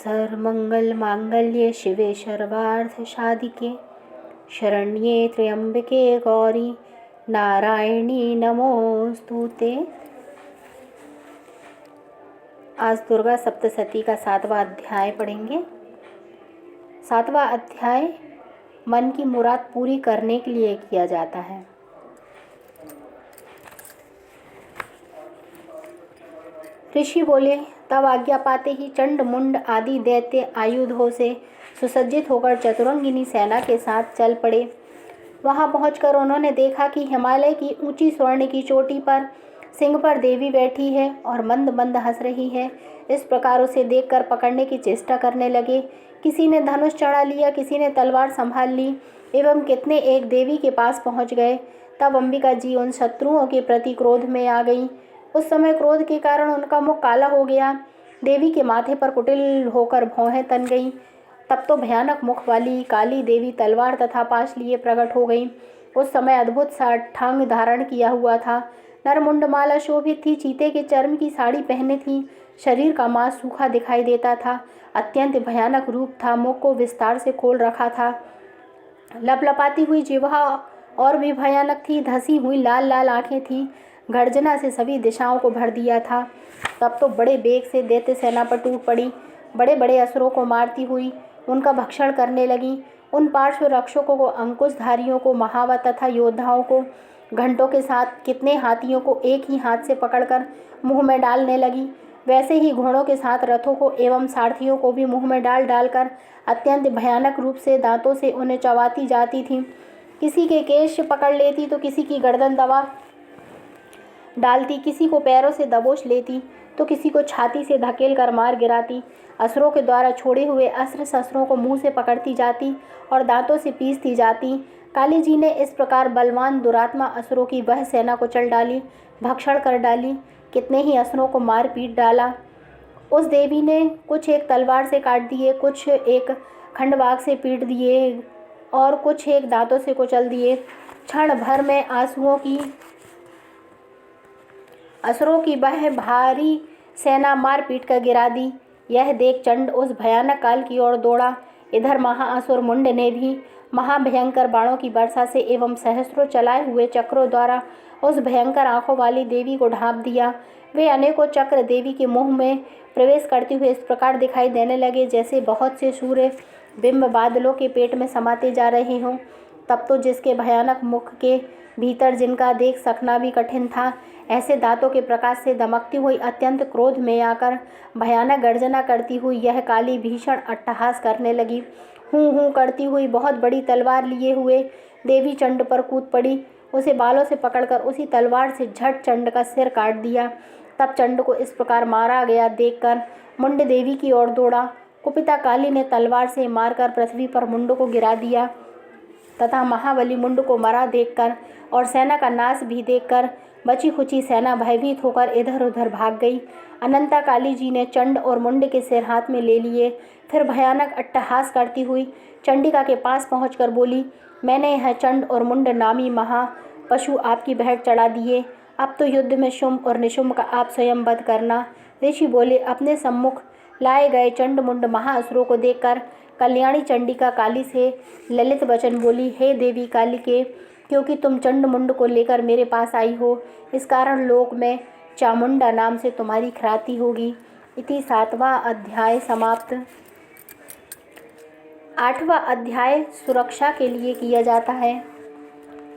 सर्वमंगलमांगल्ये शिवे सर्वार्थसाधिके शरण्ये त्र्यंबके गौरी नारायणी नमोस्तुते। आज दुर्गा सप्तशती का 7वां अध्याय पढ़ेंगे। 7वां अध्याय मन की मुराद पूरी करने के लिए किया जाता है। ऋषि बोले, तब आज्ञा पाते ही चंड मुंड आदि दैत्य आयुधों से सुसज्जित होकर चतुरंगिनी सेना के साथ चल पड़े। वहां पहुंचकर उन्होंने देखा कि हिमालय की ऊंची स्वर्ण की चोटी पर सिंह पर देवी बैठी है और मंद मंद हंस रही है। इस प्रकार उसे देखकर पकड़ने की चेष्टा करने लगे। किसी ने धनुष चढ़ा लिया, किसी ने तलवार संभाल ली एवं कितने एक देवी के पास पहुंच गए। तब अंबिका जी उन शत्रुओं के प्रति क्रोध में आ गईं। उस समय क्रोध के कारण उनका मुख काला हो गया। देवी के माथे पर कुटिल होकर भौहें तन गईं। तब तो भयानक मुख वाली काली देवी तलवार तथा पाश लिए प्रकट हो गई। उस समय अद्भुत साष्टांग धारण किया हुआ था। नरमुंडमाला शोभित थी, चीते के चर्म की साड़ी पहने थी। शरीर का मांस सूखा दिखाई देता था। अत्यंत भयानक रूप था। मुख को विस्तार से खोल रखा था। लपलपाती हुई जिह्वा और भी भयानक थी। धसी हुई लाल लाल आंखें थी। गर्जना से सभी दिशाओं को भर दिया था। तब तो बड़े बेग से दैत्य सेना पर टूट पड़ी। बड़े बड़े असुरों को मारती हुई उनका भक्षण करने लगी। उन पार्श्व रक्षकों को, अंकुशधारियों को, महावत तथा योद्धाओं को घंटों के साथ कितने हाथियों को एक ही हाथ से पकड़कर मुंह में डालने लगी। वैसे ही घोड़ों के साथ रथों को एवं सारथियों को भी मुंह में डाल डालकर अत्यंत भयानक रूप से दांतों से उन्हें चबाती जाती थी। किसी के केश पकड़ लेती तो किसी की गर्दन दबा डालती, किसी को पैरों से दबोच लेती तो किसी को छाती से धकेल कर मार गिराती। असुरों के द्वारा छोड़े हुए अस्त्र शस्त्रों को मुंह से पकड़ती जाती और दांतों से पीसती जाती। काली जी ने इस प्रकार बलवान दुरात्मा असुरों की वह सेना को चल डाली, भक्षण कर डाली। कितने ही असुरों को मार पीट डाला। उस देवी ने कुछ एक तलवार से काट दिए, कुछ एक खंडवाग से पीट दिए और कुछ एक दांतों से कुचल दिए। क्षण भर में असुरों की वह भारी सेना मार पीट कर गिरा दी। यह देख चंड उस भयानक काल की ओर दौड़ा। इधर महाअसुर मुंड ने भी महाभयंकर बाणों की वर्षा से एवं सहस्रों चलाए हुए चक्रों द्वारा उस भयंकर आंखों वाली देवी को ढांप दिया। वे अनेकों चक्र देवी के मुंह में प्रवेश करते हुए इस प्रकार दिखाई देने लगे जैसे बहुत से सूर्य बिंब बादलों के पेट में समाते जा रहे हों। तब तो जिसके भयानक मुख के भीतर जिनका देख सकना भी कठिन था, ऐसे दांतों के प्रकाश से दमकती हुई अत्यंत क्रोध में आकर भयानक गर्जना करती हुई यह काली भीषण अट्टहास करने लगी। हूँ हूँ करती हुई बहुत बड़ी तलवार लिए हुए देवी चंड पर कूद पड़ी। उसे बालों से पकड़कर उसी तलवार से झट चंड का सिर काट दिया। तब चंड को इस प्रकार मारा गया देखकर मुंड देवी की ओर दौड़ा। कुपिता काली ने तलवार से मारकर पृथ्वी पर मुंड को गिरा दिया तथा महाबली मुंड को मरा देखकर और सेना का नाश भी देखकर बची खुची सेना भयभीत होकर इधर उधर भाग गई। अनंता काली जी ने चंड और मुंड के सिर हाथ में ले लिए। फिर भयानक अट्टहास करती हुई चंडिका के पास पहुंचकर बोली, मैंने यह चंड और मुंड नामी महा पशु आपकी भेंट चढ़ा दिए। अब तो युद्ध में शुंभ और निशुंभ का आप स्वयं वध करना। ऋषि बोले, अपने सम्मुख लाए गए चंड मुंड महाअसुरों को देखकर कल्याणी चंडिका काली से ललित वचन बोली, हे देवी कालिके, क्योंकि तुम चंड मुंड को लेकर मेरे पास आई हो, इस कारण लोक में चामुंडा नाम से तुम्हारी ख्याति होगी। इति 7वां अध्याय समाप्त। 8वां अध्याय सुरक्षा के लिए किया जाता है।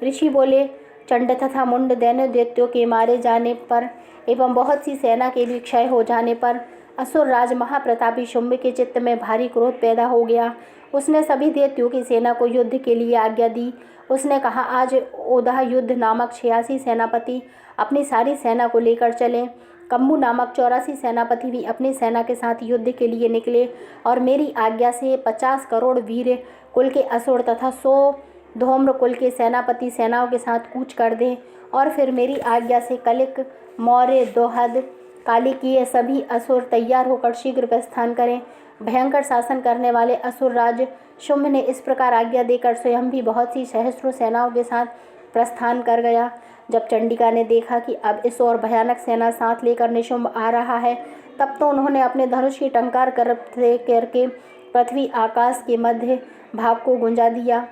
ऋषि बोले, चंड तथा मुंड दैन्य दैत्यों के मारे जाने पर एवं बहुत सी सेना के भी क्षय हो जाने पर असुर राज महाप्रतापी शुंभ के चित्त में भारी क्रोध पैदा हो गया। उसने सभी दैत्यों की सेना को युद्ध के लिए आज्ञा दी। उसने कहा, आज ओधा युद्ध नामक 86 सेनापति अपनी सारी सेना को लेकर चलें। कम्बू नामक 84 सेनापति भी अपनी सेना के साथ युद्ध के लिए निकले और मेरी आज्ञा से 50 करोड़ वीर कुल के असुर तथा 100 धूम्र कुल के सेनापति सेनाओं के साथ कूच कर दें और फिर मेरी आज्ञा से कलिक, मौर्य, दोहद, काली की ये सभी असुर तैयार होकर शीघ्र प्रस्थान करें। भयंकर शासन करने वाले असुर राज शुंभ ने इस प्रकार आज्ञा देकर स्वयं भी बहुत सी सहस्रों सेनाओं के साथ प्रस्थान कर गया। जब चंडिका ने देखा कि अब इस और भयानक सेना साथ लेकर निशुंभ आ रहा है, तब तो उन्होंने अपने धनुष की टंकार करके पृथ्वी आकाश के मध्य भाग को गुंजा दिया।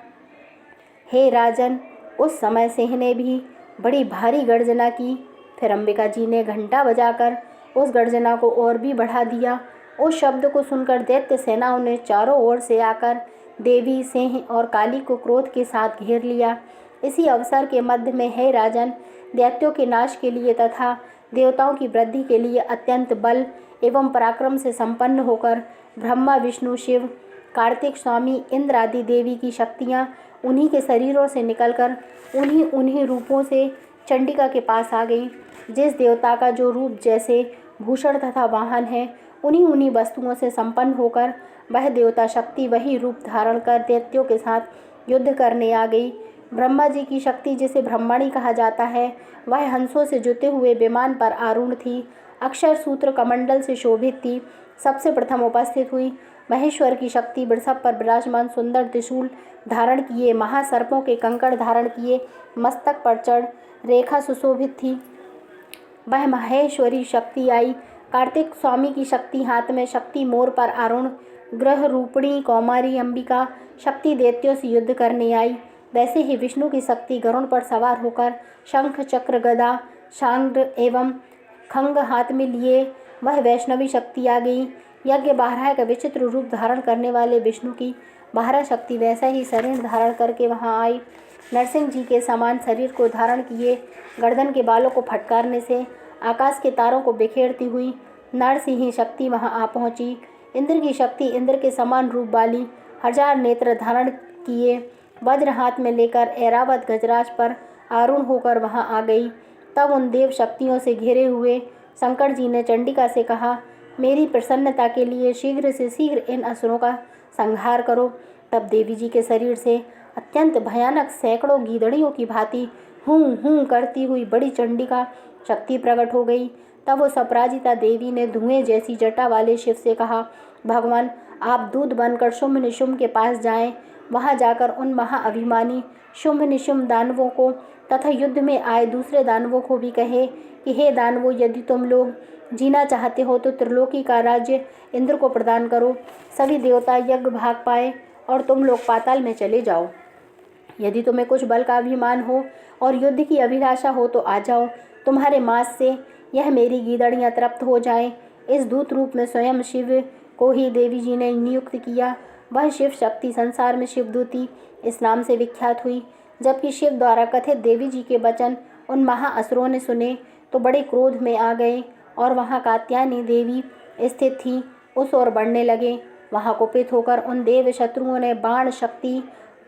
हे राजन, उस समय सिंह ने भी बड़ी भारी गर्जना की। फिर अंबिका जी ने घंटा बजाकर उस गर्जना को और भी बढ़ा दिया। उस शब्द को सुनकर दैत्य सेनाओं ने चारों ओर से आकर देवी, सिंह और काली को क्रोध के साथ घेर लिया। इसी अवसर के मध्य में, हे राजन, दैत्यों के नाश के लिए तथा देवताओं की वृद्धि के लिए अत्यंत बल एवं पराक्रम से संपन्न होकर ब्रह्मा, विष्णु, शिव, कार्तिक, स्वामी, इंद्र आदि देवी की शक्तियाँ उन्हीं के शरीरों से निकलकर उन्हीं रूपों से चंडिका के पास आ गई। जिस देवता का जो रूप जैसे भूषण तथा वाहन है, उन्हीं वस्तुओं से संपन्न होकर वह देवता शक्ति वही रूप धारण कर दैत्यों के साथ युद्ध करने आ गई। ब्रह्मा जी की शक्ति, जिसे ब्रह्मणी कहा जाता है, वह हंसों से जुते हुए विमान पर आरूढ़ थी। अक्षर सूत्र कमंडल से शोभित थी। सबसे प्रथम उपस्थित हुई। महेश्वर की शक्ति वृषभ पर विराजमान सुंदर त्रिशूल धारण किए, महासर्पों के कंकड़ धारण किए, मस्तक पर चढ़ रेखा सुशोभित थी। वह महेश्वरी शक्ति आई। कार्तिक स्वामी की शक्ति हाथ में शक्ति मोर पर आरूढ़, ग्रह रूपिणी कौमारी अंबिका शक्ति दैत्यों से युद्ध करने आई। वैसे ही विष्णु की शक्ति गरुड़ पर सवार होकर शंख, चक्र, गदा, शांग्र एवं खंग हाथ में लिए वह वैष्णवी शक्ति आ गई। यज्ञ बारह का विचित्र रूप धारण करने वाले विष्णु की बारह शक्ति वैसा ही शरीर धारण करके वहां आई। नरसिंह जी के समान शरीर को धारण किए, गर्दन के बालों को फटकारने से आकाश के तारों को बिखेरती हुई नरसिंह शक्ति वहां आ पहुंची। इंद्र की शक्ति इंद्र के समान रूप वाली 1000 नेत्र धारण किए वज्र हाथ में लेकर ऐरावत गजराज पर आरूढ़ होकर वहां आ गई। तब उन देव शक्तियों से घिरे हुए शंकर जी ने चंडिका से कहा, मेरी प्रसन्नता के लिए शीघ्र से शीघ्र इन असुरों का संहार करो। तब देवी जी के शरीर से अत्यंत भयानक सैकड़ों गीदड़ियों की भांति हूँ हूँ करती हुई बड़ी चंडिका शक्ति प्रकट हो गई। तब उस अपराजिता देवी ने धुएं जैसी जटा वाले शिव से कहा, भगवान, आप दूत बनकर शुंभ निशुंभ के पास जाएं। वहां जाकर उन महाअभिमानी शुंभ निशुंभ दानवों को तथा युद्ध में आए दूसरे दानवों को भी कहे कि हे दानवों, यदि तुम लोग जीना चाहते हो तो त्रिलोकी का राज्य इंद्र को प्रदान करो। सभी देवता यज्ञ भाग पाए और तुम लोग पाताल में चले जाओ। यदि तुम्हें कुछ बल का अभिमान हो और युद्ध की अभिलाषा हो तो आ जाओ। तुम्हारे मांस से यह मेरी गीदड़ियाँ तृप्त हो जाएं। इस दूत रूप में स्वयं शिव को ही देवी जी ने नियुक्त किया। वह शिव शक्ति संसार में शिवदूती इस नाम से विख्यात हुई। जबकि शिव द्वारा कथित देवी जी के वचन उन महाअसुरों ने सुने तो बड़े क्रोध में आ गए और वहाँ कात्यायनी देवी स्थित थी उस ओर बढ़ने लगे। वहाँ कुपित होकर उन देव शत्रुओं ने बाण, शक्ति,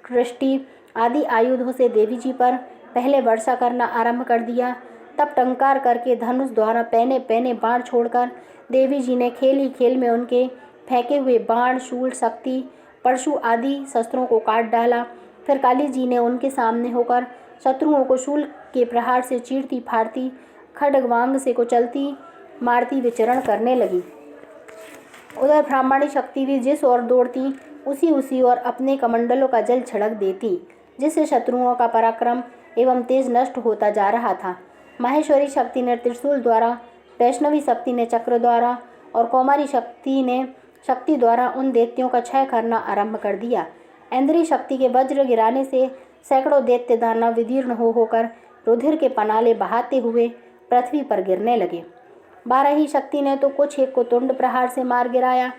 कृष्टि आदि आयुधों से देवी जी पर पहले वर्षा करना आरंभ कर दिया। तब टंकार करके धनुष द्वारा पैने पैने बाण छोड़कर देवी जी ने खेल ही खेल में उनके फेंके हुए बाण, शूल, शक्ति, परशु आदि शस्त्रों को काट डाला। फिर काली जी ने उनके सामने होकर शत्रुओं को शूल के प्रहार से चीरती फाड़ती, खड्गवांग से कुचलती मारती विचरण करने लगी। उधर ब्राह्मणी शक्ति भी जिस ओर दौड़ती उसी ओर अपने कमंडलों का जल छिड़क देती, जिससे शत्रुओं का पराक्रम एवं तेज नष्ट होता जा रहा था। माहेश्वरी शक्ति ने त्रिशूल द्वारा, वैष्णवी शक्ति ने चक्र द्वारा और कौमारी शक्ति ने शक्ति द्वारा उन दैत्यों का क्षय करना आरंभ कर दिया। इंद्रिय शक्ति के वज्र गिराने से सैकड़ों दैत्य दानव विदीर्ण होकर रुधिर के पनाले बहाते हुए पृथ्वी पर गिरने लगे। 12 ही शक्ति ने तो कुछ एक को तुंड प्रहार से मार गिराया।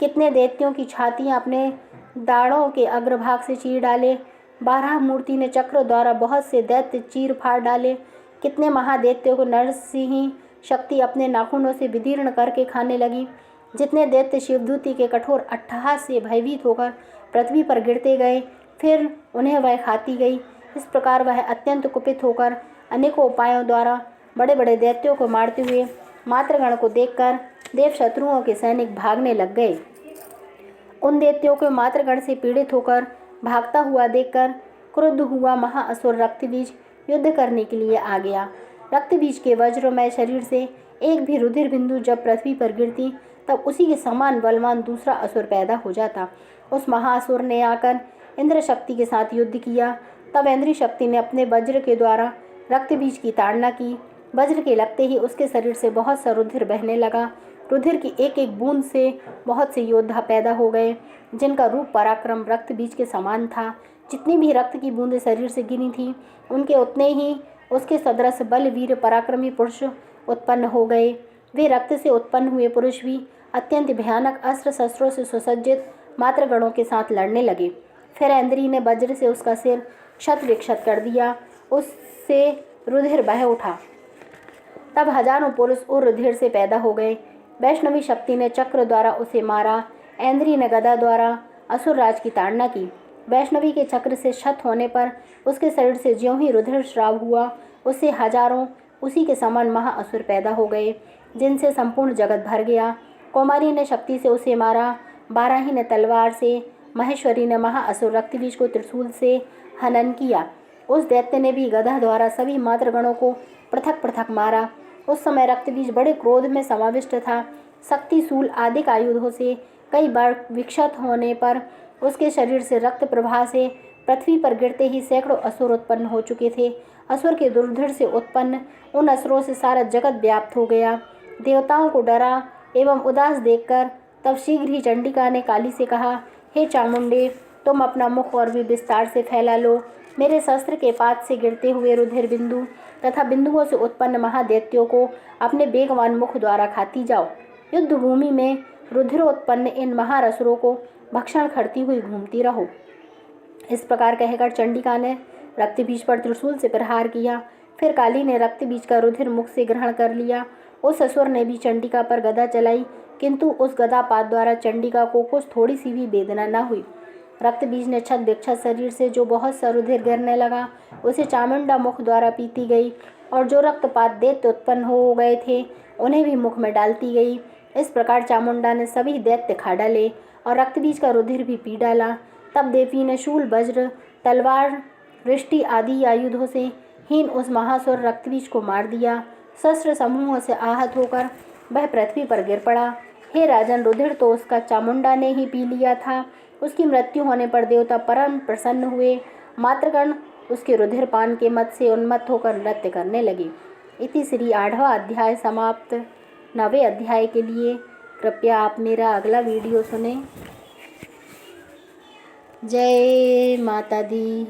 कितने दैत्यों की छातियां अपने दाढ़ों के अग्रभाग से चीर डाले। 12 मूर्ति ने चक्र द्वारा बहुत से दैत्य चीर फाड़ डाले। कितने महादैत्यों को नरसिंह शक्ति अपने नाखूनों से विदीर्ण करके खाने लगी। जितने दैत्य शिवदूती के कठोर अट्टहास से भयभीत होकर पृथ्वी पर गिरते गए, फिर उन्हें वह खाती गई। इस प्रकार वह अत्यंत कुपित होकर अनेकों उपायों द्वारा बड़े बड़े दैत्यों को मारते हुए मातृगण को देखकर देव शत्रुओं के सैनिक भागने लग गए। उन दैत्यों को मातृगण से पीड़ित होकर भागता हुआ देखकर क्रुद्ध हुआ महाअसुर रक्तबीज युद्ध करने के लिए आ गया। रक्तबीज के वज्रमय शरीर से एक भी रुधिर बिंदु जब पृथ्वी पर गिरती तब उसी के समान बलवान दूसरा असुर पैदा हो जाता। उस महाअसुर ने आकर इंद्र शक्ति के साथ युद्ध किया। तब इंद्रिय शक्ति ने अपने वज्र के द्वारा रक्तबीज की ताड़ना की। वज्र के लगते ही उसके शरीर से बहुत सा रुधिर बहने लगा। रुधिर की एक एक बूंद से बहुत से योद्धा पैदा हो गए, जिनका रूप पराक्रम रक्त बीज के समान था। जितनी भी रक्त की बूंदें शरीर से गिरी थीं, उनके उतने ही उसके सदृश बल वीर पराक्रमी पुरुष उत्पन्न हो गए। वे रक्त से उत्पन्न हुए पुरुष भी अत्यंत भयानक अस्त्र शस्त्रों से सुसज्जित मातृगणों के साथ लड़ने लगे। फिर ऐन्द्री ने वज्र से उसका सिर क्षत विक्षत कर दिया, उससे रुधिर बह उठा। तब हजारों पुरुष उर रुधिर से पैदा हो गए। वैष्णवी शक्ति ने चक्र द्वारा उसे मारा। ऐन्द्री ने गदा द्वारा असुर राज की ताड़ना की। वैष्णवी के चक्र से क्षत होने पर उसके शरीर से ज्यों ही रुधिर स्राव हुआ, उससे हजारों उसी के समान महाअसुर पैदा हो गए, जिनसे संपूर्ण जगत भर गया। कौमारी ने शक्ति से उसे मारा, बाराही ने तलवार से, महेश्वरी ने महाअसुर रक्तबीज को त्रिशूल से हनन किया। उस दैत्य ने भी गदा द्वारा सभी मातृगणों को पृथक पृथक मारा। उस समय रक्तबीज बड़े क्रोध में समाविष्ट था। शक्ति शूल आदि आयुधों से कई बार विक्षत होने पर उसके शरीर से रक्त प्रवाह से पृथ्वी पर गिरते ही सैकड़ों असुर उत्पन्न हो चुके थे। असुर के दुर्धर से उत्पन्न उन असुरों से सारा जगत व्याप्त हो गया। देवताओं को डरा एवं उदास देखकर तब शीघ्र ही चंडिका ने काली से कहा, हे चामुंडे, तुम अपना मुख और भी विस्तार से फैला लो। मेरे शस्त्र के पात से गिरते हुए रुधिर बिंदु तथा बिंदुओं से उत्पन्न महादैत्यों को अपने वेगवान मुख द्वारा खाती जाओ। युद्ध भूमि में रुधिरोत्पन्न इन महारसुरों को भक्षण करती हुई घूमती रहो। इस प्रकार कहकर चंडिका ने रक्तबीज पर त्रिशूल से प्रहार किया। फिर काली ने रक्तबीज का रुधिर मुख से ग्रहण कर लिया। उस असुर ने भी चंडिका पर गदा चलाई, किंतु उस गदापात द्वारा चंडिका को कुछ थोड़ी सी भी वेदना न हुई। रक्तबीज ने छत विक्षत शरीर से जो बहुत सा रुधिर गिरने लगा, उसे चामुंडा मुख द्वारा पीती गई, और जो रक्तपात दैत्य उत्पन्न हो गए थे, उन्हें भी मुख में डालती गई। इस प्रकार चामुंडा ने सभी दैत्य खा डाले और रक्तबीज का रुधिर भी पी डाला। तब देवी ने शूल, वज्र, तलवार, वृष्टि आदि आयुधों से हीन उस महासुर रक्तबीज को मार दिया। शस्त्र समूह से आहत होकर वह पृथ्वी पर गिर पड़ा। हे राजन, रुधिर तो उसका चामुंडा ने ही पी लिया था। उसकी मृत्यु होने पर देवता परम प्रसन्न हुए। मातृगण उसके रुधिर पान के मत से उन्मत्त होकर नृत्य करने लगे। इति श्री 8वां अध्याय समाप्त। 9वें अध्याय के लिए कृपया आप मेरा अगला वीडियो सुनें। जय माता दी।